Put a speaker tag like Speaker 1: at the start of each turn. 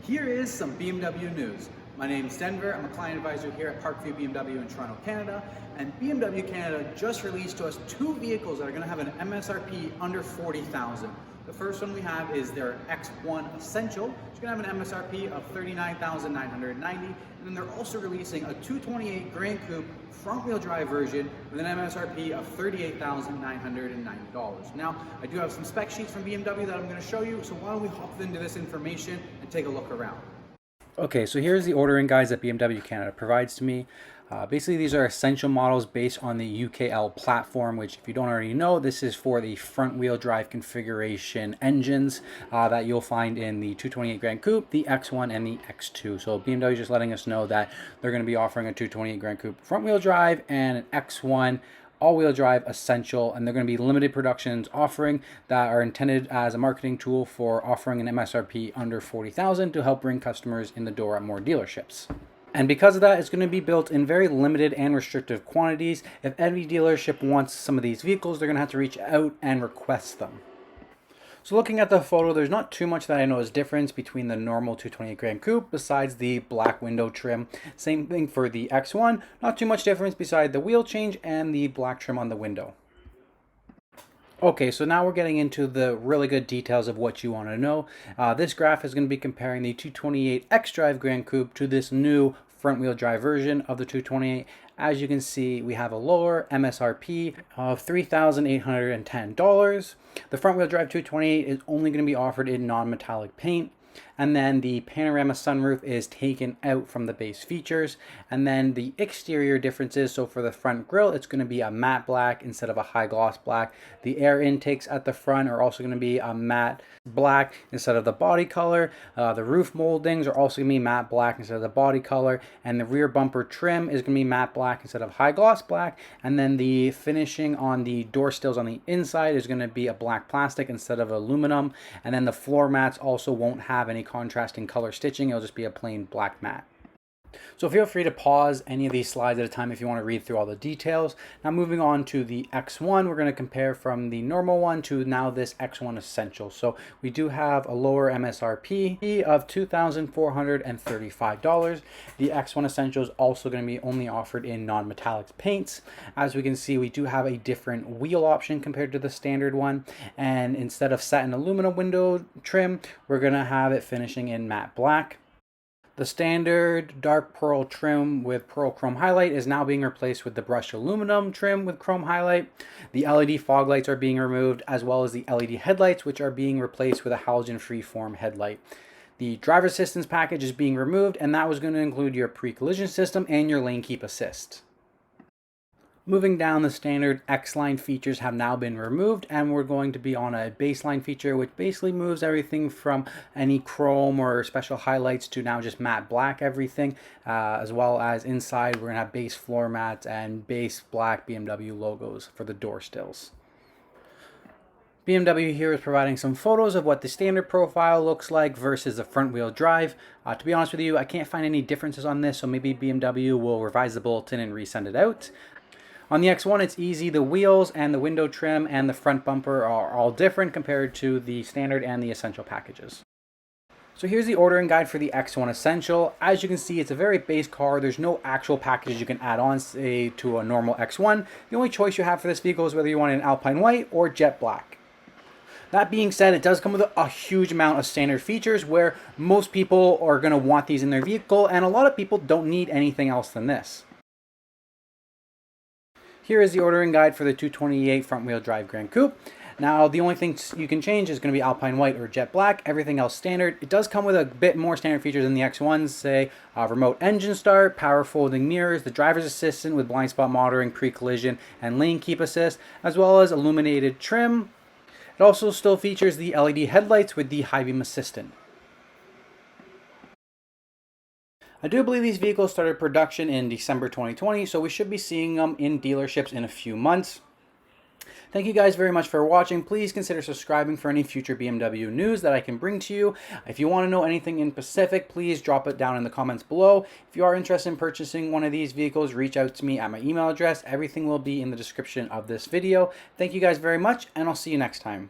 Speaker 1: Here is some BMW news. My name is Denver. I'm a client advisor here at Parkview BMW in Toronto, Canada. And BMW Canada just released to us two vehicles that are going to have an MSRP under $40,000. The first one we have is their X1 Essential. It's going to have an MSRP of $39,990. And then they're also releasing a 228 Gran Coupe front-wheel drive version with an MSRP of $38,990. Now, I do have some spec sheets from BMW that I'm going to show you, so why don't we hop into this information and take a look around.
Speaker 2: Okay, so here's the ordering guides that BMW Canada provides to me. Basically, these are essential models based on the UKL platform, which if you don't already know, this is for the front-wheel drive configuration engines that you'll find in the 228 Gran Coupe, the X1, and the X2. So BMW is just letting us know that they're going to be offering a 228 Gran Coupe front-wheel drive and an X1 all-wheel drive essential, and they're going to be limited productions offering that are intended as a marketing tool for offering an MSRP under $40,000 to help bring customers in the door at more dealerships. And because of that, it's going to be built in very limited and restrictive quantities. If any dealership wants some of these vehicles, they're going to have to reach out and request them. So looking at the photo, there's not too much that I know is difference between the normal 228 Gran Coupe besides the black window trim. Same thing for the X1, not too much difference beside the wheel change and the black trim on the window. Okay, so now we're getting into the really good details of what you want to know. This graph is going to be comparing the 228 X-Drive Gran Coupe to this new front-wheel drive version of the 228. As you can see, we have a lower MSRP of $3,810. The front-wheel drive 228 is only going to be offered in non-metallic paint. And then the panorama sunroof is taken out from the base features. And then the exterior differences, so for the front grille, it's going to be a matte black instead of a high gloss black. The air intakes at the front are also going to be a matte black instead of the body color. The roof moldings are also going to be matte black instead of the body color. And the rear bumper trim is going to be matte black instead of high gloss black. And then the finishing on the door stills on the inside is going to be a black plastic instead of aluminum. And then the floor mats also won't have any contrasting color stitching. It'll just be a plain black mat. So feel free to pause any of these slides at a time if you want to read through all the details. Now moving on to the X1, we're going to compare from the normal one to now this X1 Essential. So we do have a lower MSRP of $2,435. The X1 Essential is also going to be only offered in non-metallic paints. As we can see, we do have a different wheel option compared to the standard one. And instead of satin aluminum window trim, we're going to have it finishing in matte black. The standard dark pearl trim with pearl chrome highlight is now being replaced with the brushed aluminum trim with chrome highlight. The LED fog lights are being removed, as well as the LED headlights, which are being replaced with a halogen freeform headlight. The driver assistance package is being removed, and that was going to include your pre-collision system and your lane keep assist. Moving down, the standard X-line features have now been removed, and we're going to be on a baseline feature, which basically moves everything from any chrome or special highlights to now just matte black everything, as well as inside we're going to have base floor mats and base black BMW logos for the door stills. BMW here is providing some photos of what the standard profile looks like versus the front wheel drive. To be honest with you, I can't find any differences on this, so maybe BMW will revise the bulletin and resend it out. On the X1, it's easy. The wheels and the window trim and the front bumper are all different compared to the standard and the essential packages. So here's the ordering guide for the X1 Essential. As you can see, it's a very base car. There's no actual packages you can add on, say, to a normal X1. The only choice you have for this vehicle is whether you want an alpine white or jet black. That being said, it does come with a huge amount of standard features where most people are going to want these in their vehicle, and a lot of people don't need anything else than this. Here is the ordering guide for the 228 front-wheel drive Gran Coupe. Now, the only thing you can change is going to be alpine white or jet black. Everything else standard. It does come with a bit more standard features than the X1s, say remote engine start, power folding mirrors, the driver's assistant with blind spot monitoring, pre-collision, and lane keep assist, as well as illuminated trim. It also still features the LED headlights with the high beam assistant. I do believe these vehicles started production in December 2020, so we should be seeing them in dealerships in a few months. Thank you guys very much for watching. Please consider subscribing for any future BMW news that I can bring to you. If you want to know anything in specific, please drop it down in the comments below. If you are interested in purchasing one of these vehicles, reach out to me at my email address. Everything will be in the description of this video. Thank you guys very much, and I'll see you next time.